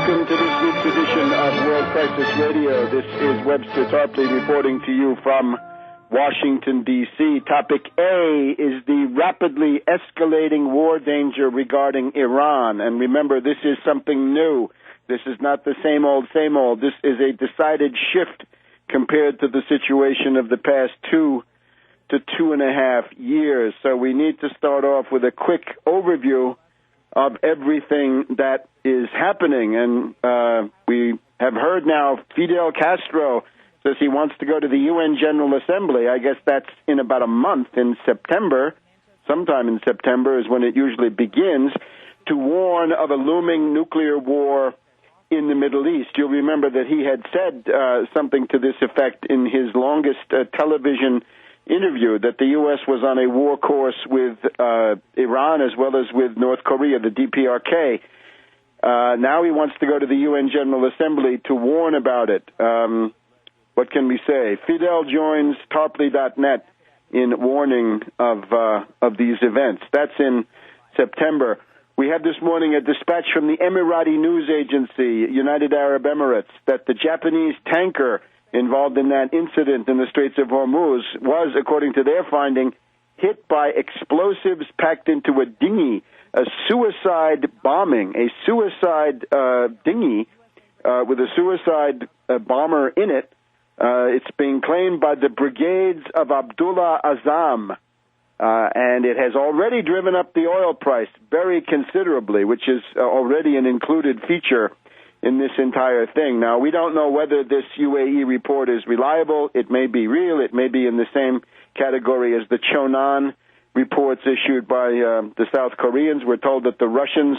Welcome to this week's edition of World Crisis Radio. This is Webster Tarpley reporting to you from Washington, D.C. Topic A is the rapidly escalating war danger regarding Iran. And remember, this is something new. This is not the same old, same old. This is a decided shift compared to the situation of the past 2 to 2.5 years. So we need to start off with a quick overview of everything that is happening. And we have heard now Fidel Castro says he wants to go to the UN General Assembly. I guess that's in about a month, in September. Sometime in September is when it usually begins, to warn of a looming nuclear war in the Middle East. You'll remember that he had said something to this effect in his longest television interview, that the U.S. was on a war course with Iran as well as with North Korea, the DPRK. Now he wants to go to the UN General Assembly to warn about it. What can we say? Fidel joins Tarpley.net in warning of these events. That's in September. We have this morning a dispatch from the Emirati news agency, United Arab Emirates, that the Japanese tanker involved in that incident in the Straits of Hormuz was, according to their finding, hit by explosives packed into a dinghy, a suicide bombing, a suicide dinghy with a suicide bomber in it. It's being claimed by the brigades of Abdullah Azam, and it has already driven up the oil price very considerably, which is already an included feature in this entire thing. Now, we don't know whether this UAE report is reliable. It may be real. It may be in the same category as the Chonan reports issued by the South Koreans. We're told that the Russian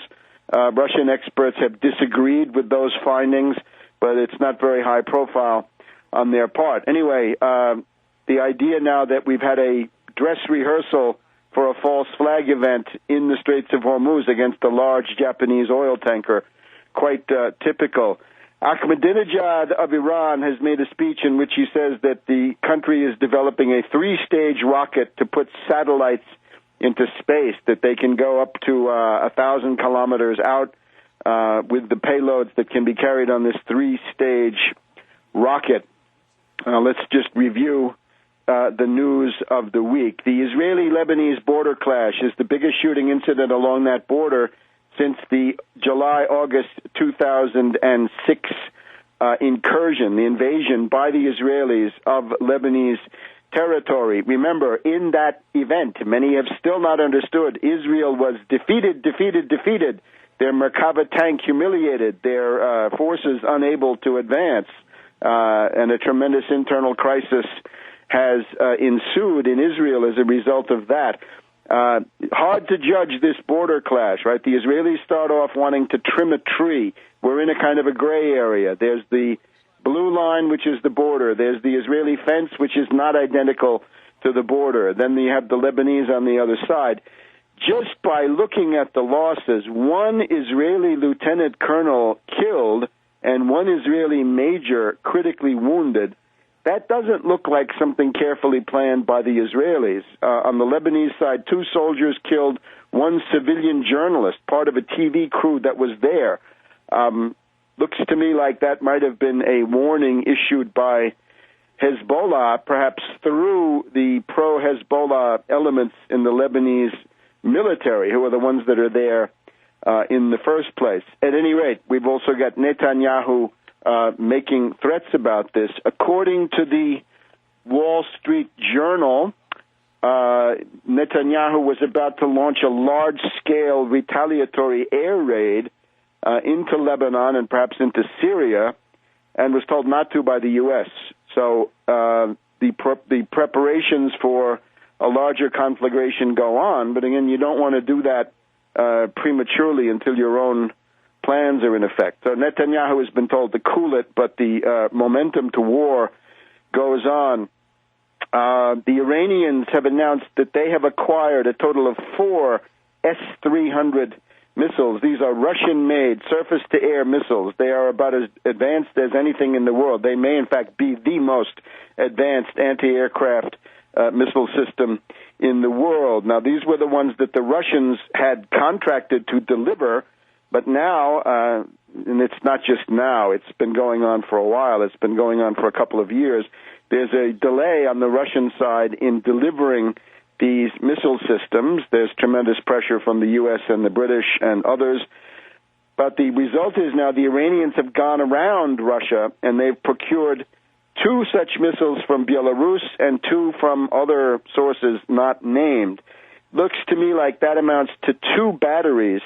experts have disagreed with those findings, but it's not very high profile on their part. Anyway, the idea now that we've had a dress rehearsal for a false flag event in the Straits of Hormuz against a large Japanese oil tanker, quite typical. Ahmadinejad of Iran has made a speech in which he says that the country is developing a 3-stage rocket to put satellites into space, that they can go up to 1,000 kilometers out with the payloads that can be carried on this 3-stage rocket. Let's just review the news of the week. The Israeli-Lebanese border clash is the biggest shooting incident along that border since the July-August 2006 incursion, the invasion by the Israelis of Lebanese territory. Remember, in that event, many have still not understood, Israel was defeated. Their Merkava tank humiliated, their forces unable to advance, and a tremendous internal crisis has ensued in Israel as a result of that. Hard to judge this border clash, right? The Israelis start off wanting to trim a tree. We're in a kind of a gray area. There's the blue line, which is the border. There's the Israeli fence, which is not identical to the border. Then you have the Lebanese on the other side. Just by looking at the losses, one Israeli lieutenant colonel killed and one Israeli major critically wounded, that doesn't look like something carefully planned by the Israelis. On the Lebanese side, 2 soldiers killed, 1 civilian journalist, part of a TV crew that was there. Looks to me like that might have been a warning issued by Hezbollah, perhaps through the pro-Hezbollah elements in the Lebanese military, who are the ones that are there in the first place. At any rate, we've also got Netanyahu making threats about this. According to the Wall Street Journal, Netanyahu was about to launch a large-scale retaliatory air raid into Lebanon and perhaps into Syria, and was told not to by the U.S. So the preparations for a larger conflagration go on, but again, you don't want to do that prematurely until your own plans are in effect. So Netanyahu has been told to cool it, but the momentum to war goes on. The Iranians have announced that they have acquired a total of 4 S-300 missiles. These are Russian-made surface-to-air missiles. They are about as advanced as anything in the world. They may, in fact, be the most advanced anti-aircraft missile system in the world. Now, these were the ones that the Russians had contracted to deliver But now, and it's not just now, it's been going on for a while, it's been going on for a couple of years, there's a delay on the Russian side in delivering these missile systems. There's tremendous pressure from the U.S. and the British and others. But the result is now the Iranians have gone around Russia, and they've procured 2 such missiles from Belarus and 2 from other sources not named. Looks to me like that amounts to 2 batteries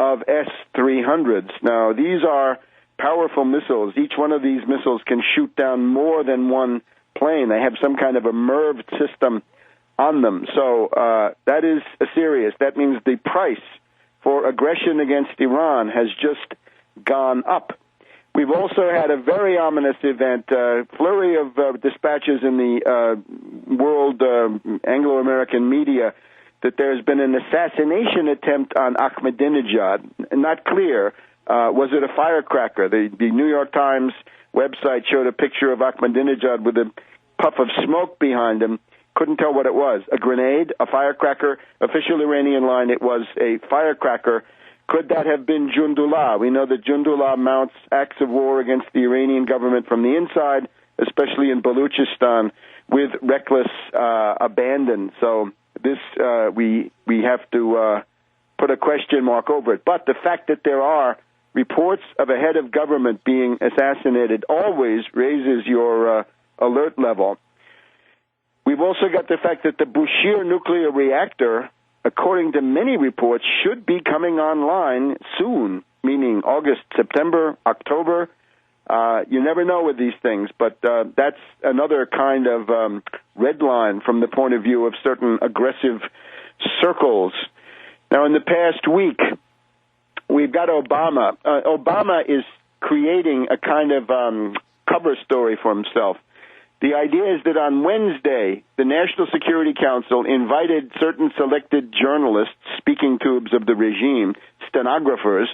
of S-300s. Now, these are powerful missiles. Each one of these missiles can shoot down more than one plane. They have some kind of a MIRV system on them. So that is serious. That means the price for aggression against Iran has just gone up. We've also had a very ominous event, flurry of dispatches in the world Anglo-American media that there's been an assassination attempt on Ahmadinejad. Not clear. Was it a firecracker? The New York Times website showed a picture of Ahmadinejad with a puff of smoke behind him. Couldn't tell what it was. A grenade, a firecracker. Official Iranian line, it was a firecracker. Could that have been Jundullah? We know that Jundullah mounts acts of war against the Iranian government from the inside, especially in Baluchistan, with reckless abandon. So this, we have to put a question mark over it. But the fact that there are reports of a head of government being assassinated always raises your alert level. We've also got the fact that the Bushehr nuclear reactor, according to many reports, should be coming online soon, meaning August, September, October. You never know with these things, but that's another kind of red line from the point of view of certain aggressive circles. Now, in the past week, we've got Obama. Obama is creating a kind of cover story for himself. The idea is that on Wednesday, the National Security Council invited certain selected journalists, speaking tubes of the regime, stenographers,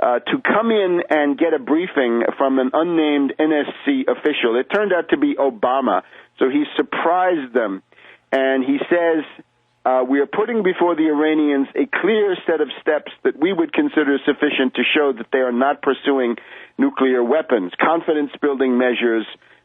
to come in and get a briefing from an unnamed NSC official. It turned out to be Obama, so he surprised them, and he says, we are putting before the Iranians a clear set of steps that we would consider sufficient to show that they are not pursuing nuclear weapons, confidence-building measures,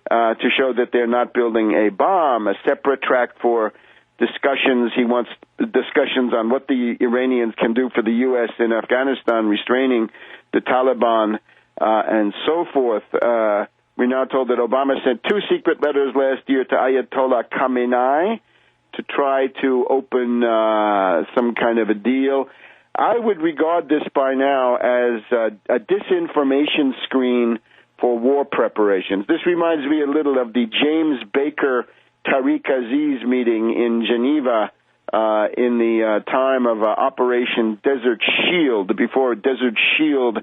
to show that they're not building a bomb, a separate track for discussions. He wants discussions on what the Iranians can do for the U.S. in Afghanistan, restraining the Taliban, and so forth. We're now told that Obama sent 2 secret letters last year to Ayatollah Khamenei to try to open some kind of a deal. I would regard this by now as a disinformation screen for war preparations. This reminds me a little of the James Baker Tariq Aziz meeting in Geneva in the time of Operation Desert Shield, before Desert Shield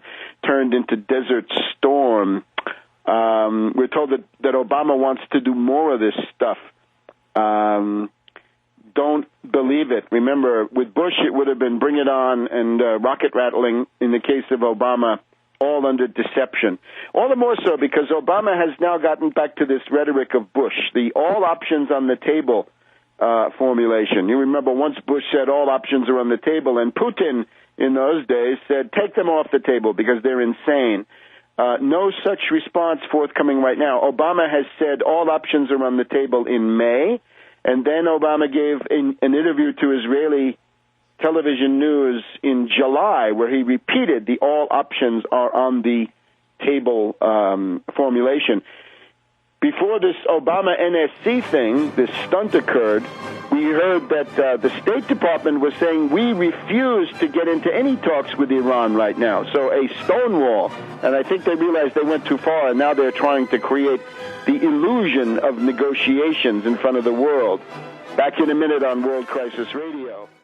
turned into Desert Storm. We're told that Obama wants to do more of this stuff. Don't believe it. Remember, with Bush, it would have been bring it on and rocket rattling. In the case of Obama, all under deception. All the more so because Obama has now gotten back to this rhetoric of Bush, the all options on the table formulation. You remember once Bush said all options are on the table, and Putin in those days said take them off the table because they're insane. No such response forthcoming right now. Obama has said all options are on the table in May, and then Obama gave an interview to Israeli television news in July, where he repeated the all options are on the table formulation. Before this Obama NSC thing, this stunt occurred, we heard that the State Department was saying we refuse to get into any talks with Iran right now. So a stonewall, and I think they realized they went too far, and now they're trying to create the illusion of negotiations in front of the world. Back in a minute on World Crisis Radio.